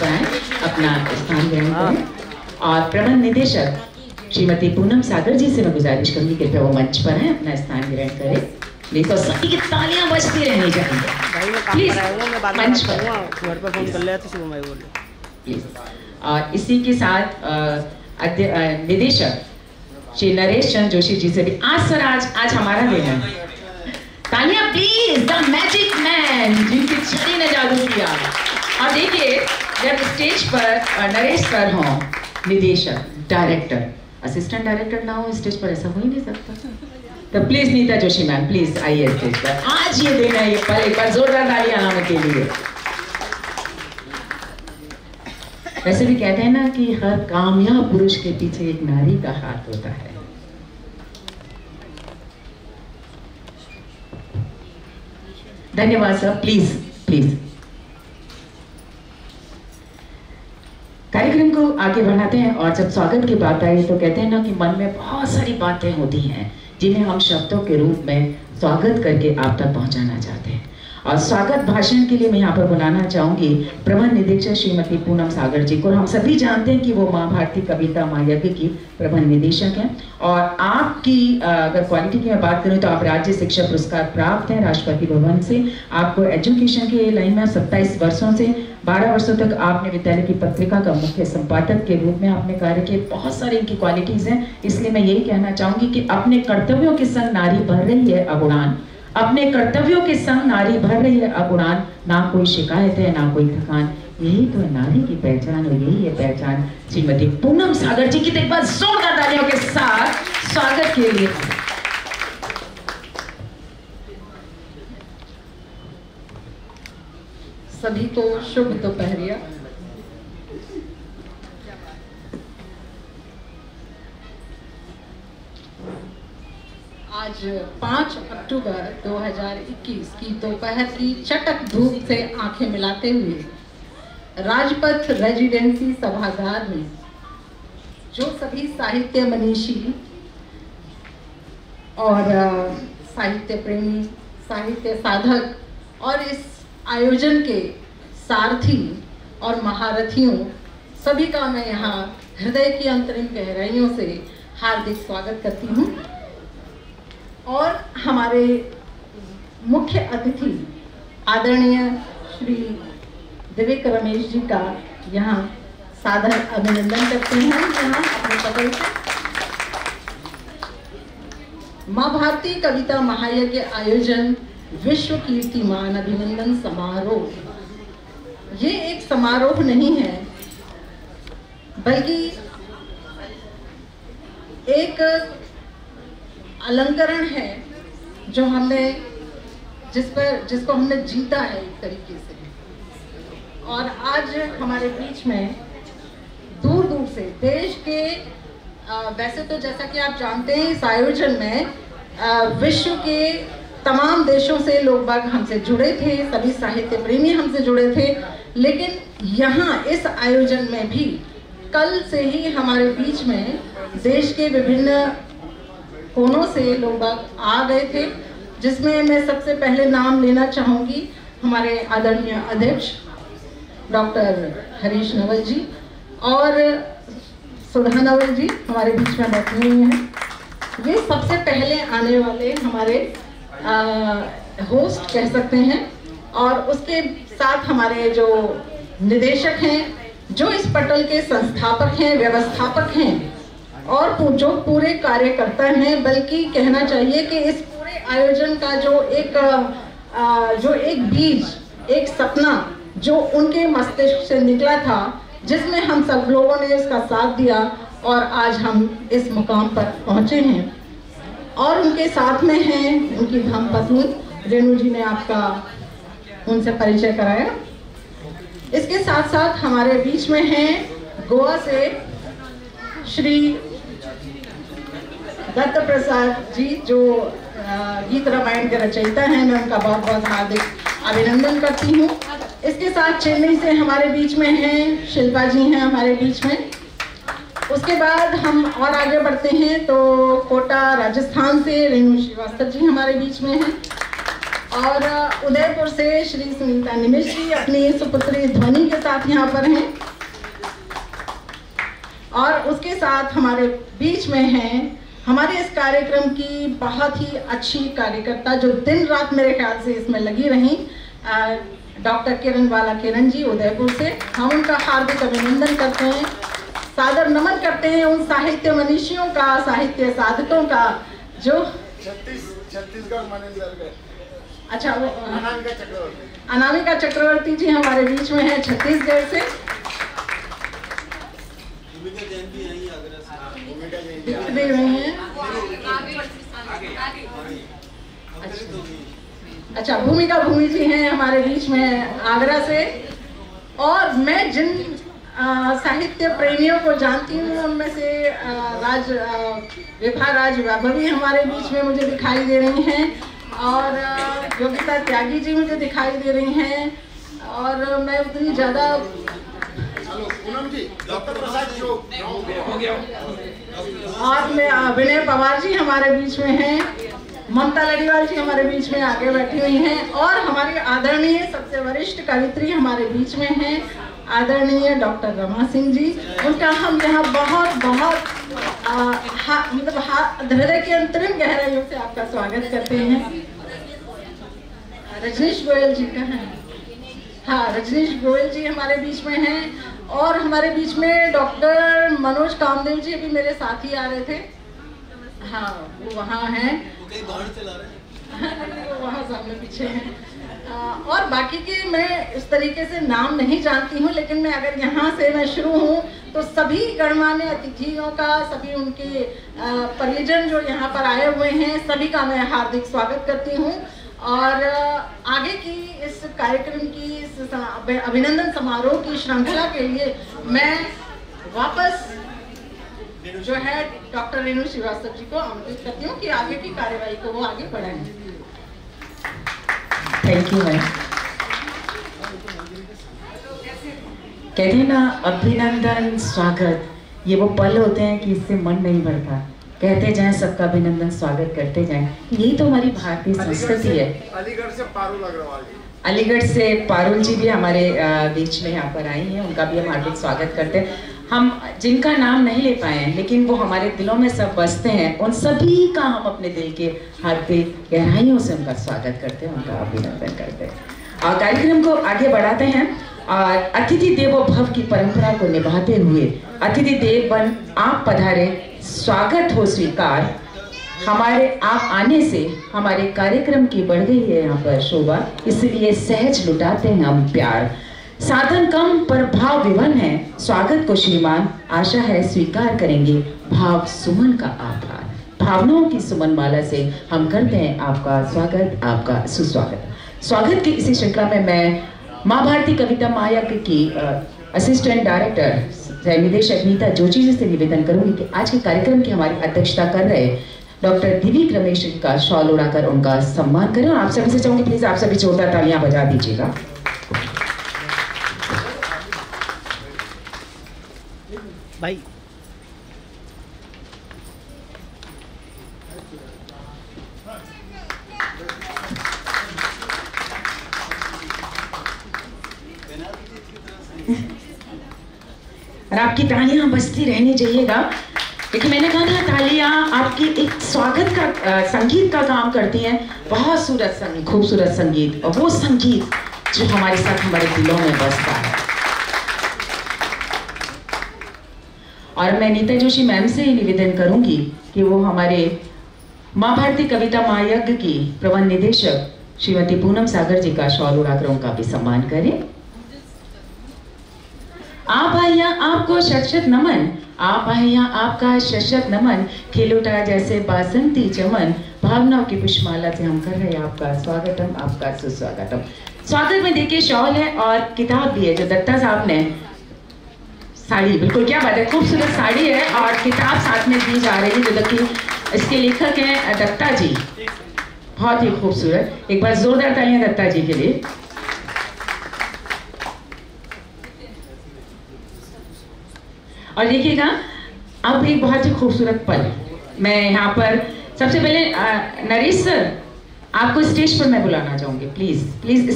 पर आए, अपना स्थान ग्रहण करें। और प्रबंध निदेशक श्रीमती पूनम सागर जी से मैं गुजारिश करूंगी कि कृपया वो मंच पर हैं, अपना स्थान ग्रहण करें। नहीं तो सभी की तालियां बजती रहनी चाहिए। प्लीज मंच पर घर पर फोन कर ले प्लीज। और इसी के साथ निदेशक श्री नरेश चंद्र जोशी जी से भी आज हमारा दिन है। तालियां प्लीज, द मैजिक मैन जिनकी छड़ी ने जादू किया। और देखिए जब स्टेज पर नरेश सर हों, निदेशक, डायरेक्टर, असिस्टेंट डायरेक्टर ना हो स्टेज पर, ऐसा हो ही नहीं सकता। तो please Neeta Joshi ma'am please आइए स्टेज पर। आज ये दिन है, ये पल, एक बार जोरदार तालियां आने के लिए। वैसे भी कहते हैं ना कि हर कामयाब पुरुष के पीछे एक नारी का हाथ होता है। धन्यवाद सर, प्लीज प्लीज। कार्यक्रम को आगे बढ़ाते हैं। और जब स्वागत की बात आई तो कहते हैं ना कि मन में बहुत सारी बातें होती हैं जिन्हें हम शब्दों के रूप में स्वागत करके आप तक पहुंचाना चाहते हैं। और स्वागत भाषण के लिए मैं यहाँ पर बुलाना चाहूंगी प्रबंध निदेशक श्रीमती पूनम सागर जी को। हम सभी जानते हैं कि वो माँ भारती कविता महायज्ञ की प्रबंध निदेशक हैं। और आपकी अगर क्वालिटी की मैं बात करूँ तो आप राज्य शिक्षा पुरस्कार प्राप्त हैं राष्ट्रपति भवन से। आपको एजुकेशन की लाइन में 27 वर्षों से 12 वर्षों तक आपने विद्यालय की पत्रिका का मुख्य संपादक के रूप में आपने कार्य किए। बहुत सारी इनकी क्वालिटीज हैं, इसलिए मैं यही कहना चाहूंगी कि अपने कर्तव्यों के संग नारी भर रही है अब उड़ान। अपने कर्तव्यों के संग नारी भर रही है अब उड़ान। ना कोई शिकायत है ना कोई थकान, यही तो है नारी की पहचान और यही है पहचान श्रीमती पूनम सागर जी की। तो एक बार जोरदार तालियों के साथ स्वागत के लिए। सभी को शुभ दोपहरिया। आज 5 अक्टूबर 2021 की दोपहर की चटक धूप से आंखें मिलाते हुए राजपथ रेजिडेंसी सभागार में जो सभी साहित्य मनीषी और साहित्य प्रेमी, साहित्य साधक और इस आयोजन के सारथी और महारथियों सभी का मैं यहाँ हृदय की अंतरिम गहराइयों से हार्दिक स्वागत करती हूँ। और हमारे मुख्य अतिथि आदरणीय श्री दिव्यक रमेश जी का यहाँ सादर अभिनंदन करते हैं। यहाँ अपने पदल से माँ भारती कविता महायज्ञ आयोजन विश्व कीर्तिमान अभिनंदन समारोह, ये एक समारोह नहीं है बल्कि एक अलंकरण है जो हमने जिसको हमने जीता है एक तरीके से। और आज हमारे बीच में दूर दूर से देश के वैसे तो जैसा कि आप जानते हैं इस आयोजन में विश्व के तमाम देशों से लोग बाग हमसे जुड़े थे, सभी साहित्य प्रेमी हमसे जुड़े थे। लेकिन यहाँ इस आयोजन में भी कल से ही हमारे बीच में देश के विभिन्न कोनों से लोग बाग आ गए थे, जिसमें मैं सबसे पहले नाम लेना चाहूँगी हमारे आदरणीय अध्यक्ष डॉक्टर हरीश नवल जी और सुधा नवल जी हमारे बीच में बैठे हुए हैं। ये सबसे पहले आने वाले हमारे होस्ट कह सकते हैं। और उसके साथ हमारे जो निदेशक हैं, जो इस पटल के संस्थापक हैं, व्यवस्थापक हैं और जो पूरे कार्यकर्ता हैं, बल्कि कहना चाहिए कि इस पूरे आयोजन का जो एक बीज, एक सपना जो उनके मस्तिष्क से निकला था, जिसमें हम सब लोगों ने इसका साथ दिया और आज हम इस मुकाम पर पहुंचे हैं। और उनके साथ में हैं उनकी धर्मपत्नी रेणु जी ने आपका उनसे परिचय कराया। इसके साथ साथ हमारे बीच में हैं गोवा से श्री दत्त प्रसाद जी जो गीत रामायण के रचयिता हैं, मैं उनका बहुत बहुत हार्दिक अभिनंदन करती हूँ। इसके साथ चेन्नई से हमारे बीच में हैं शिल्पा जी हैं हमारे बीच में। उसके बाद हम और आगे बढ़ते हैं तो कोटा राजस्थान से रेणु श्रीवास्तव जी हमारे बीच में हैं। और उदयपुर से श्री सुनीता निमिष जी अपनी सुपुत्री ध्वनि के साथ यहाँ पर हैं। और उसके साथ हमारे बीच में हैं हमारे इस कार्यक्रम की बहुत ही अच्छी कार्यकर्ता जो दिन रात मेरे ख्याल से इसमें लगी रहीं, डॉक्टर किरण वाला किरण जी उदयपुर से। हम उनका हार्दिक अभिनंदन करते हैं, सादर नमन करते हैं उन साहित्य मनीषियों का, साहित्य साधकों का जो छत्तीसगढ़ अच्छा वो अनामिका चक्रवर्ती जी हमारे बीच में है छत्तीसगढ़ से। दे रहे हैं अच्छा भूमिका भूमि जी हैं हमारे बीच में आगरा से। और मैं जिन साहित्य प्रेमियों को जानती हूँ उनमें से विभा राज वैभवी हमारे बीच में मुझे दिखाई दे रही हैं और योगिता त्यागी जी मुझे दिखाई दे रही हैं। और मैं उतनी ज़्यादा और में विनय पवार जी हमारे बीच में हैं, ममता लड़ीवाल जी हमारे बीच में आगे बैठी हुई हैं और हमारी आदरणीय सबसे वरिष्ठ कवित्री हमारे बीच में हैं आदरणीय डॉक्टर रमा सिंह जी। उनका हम यहाँ बहुत बहुत हृदय के अंतरिम गहराइयों से आपका स्वागत करते हैं। रजनीश गोयल जी का है, हाँ रजनीश गोयल जी हमारे बीच में हैं। और हमारे बीच में डॉक्टर मनोज कामदेव जी अभी मेरे साथ ही आ रहे थे, हाँ वो वहाँ हैं, वो वहाँ सामने पीछे हैं। और बाकी के मैं इस तरीके से नाम नहीं जानती हूँ, लेकिन मैं अगर यहाँ से मैं शुरू हूँ तो सभी गणमान्य अतिथियों का, सभी उनके परिजन जो यहाँ पर आए हुए हैं सभी का मैं हार्दिक स्वागत करती हूँ। और आगे की इस कार्यक्रम की इस अभिनंदन समारोह की श्रृंखला के लिए मैं वापस जो है डॉक्टर रेणु श्रीवास्तव जी को आमंत्रित करती हूँ कि आगे की कार्यवाही को वो आगे बढ़ाएं। Thank you ma'am. कहते हैं ना अभिनंदन स्वागत, ये वो पल होते हैं कि इससे मन नहीं भरता, कहते जाएं सबका अभिनंदन स्वागत करते जाएं। यही तो हमारी भारतीय संस्कृति है। अलीगढ़ से पारुल अग्रवाल जी, अलीगढ़ से पारुल जी भी हमारे बीच में यहाँ पर आई हैं, उनका भी हम हार्दिक स्वागत करते हैं। हम जिनका नाम नहीं ले पाए हैं लेकिन वो हमारे दिलों में सब बसते हैं, उन सभी का हम अपने दिल के हार्दिक गहराइयों से उनका स्वागत करते हैं, उनका अभिनंदन करते हैं। और कार्यक्रम को आगे बढ़ाते हैं और अतिथि देवो भव की परंपरा को निभाते हुए अतिथि देव बन आप पधारे, स्वागत हो स्वीकार। हमारे आप आने से हमारे कार्यक्रम की बढ़ गई है यहाँ पर शोभा, इसलिए सहज लुटाते हैं हम प्यार। साधन कम पर भाव विवन है, स्वागत को श्रीमान आशा है स्वीकार करेंगे भाव सुमन का आभार। भावनाओं की सुमन माला से हम करते हैं आपका स्वागत, आपका सुस्वागत। स्वागत की इसी श्रृंखला में मैं माँ भारती कविता महायज्ञ की असिस्टेंट डायरेक्टर निदेशक नीता जोशी जी से निवेदन करूंगी कि आज के कार्यक्रम की हमारी अध्यक्षता कर रहे डॉक्टर दिवीक रमेश जी का शॉल उड़ाकर उनका सम्मान करें। और आप सभी से चाहूंगी प्लीज आप सभी जोरदार तालियां बजा दीजिएगा। भाई और आपकी तालियां बजती रहनी चाहिएगा, क्योंकि मैंने कहा था तालियां आपकी एक स्वागत का संगीत का काम करती हैं। बहुत खूबसूरत संगीत, और वो संगीत जो हमारे साथ हमारे दिलों में बसता है। और मैं नीता जोशी मैम से ही निवेदन करूंगी कि वो हमारे माँ भारती कविता महायज्ञ की प्रबंध निदेशक श्रीमती पूनम सागर जी का शॉल उड़ाकर उनका भी सम्मान करें। आप आइया आपको शत शत नमन, आप आइया आपका शत शत नमन, खेल उठा जैसे बासंती चमन, भावनाओं की पुष्पमाला से हम कर रहे हैं आपका स्वागतम, आपका सुस्वागतम। स्वागत में देखिए शॉल है और किताब भी है जो दत्ता साहब ने, साड़ी, बिल्कुल क्या बात है, खूबसूरत साड़ी है और किताब साथ में दी जा रही है जो देखिए इसके लेखक हैं दत्ता जी, बहुत ही खूबसूरत। एक बार जोरदार तालियां दत्ता जी के लिए। और देखिएगा अब एक बहुत ही खूबसूरत पल, मैं यहाँ पर सबसे पहले नरेश सर आपको स्टेज पर मैं बुलाना चाहूंगी, प्लीज प्लीज स्टेज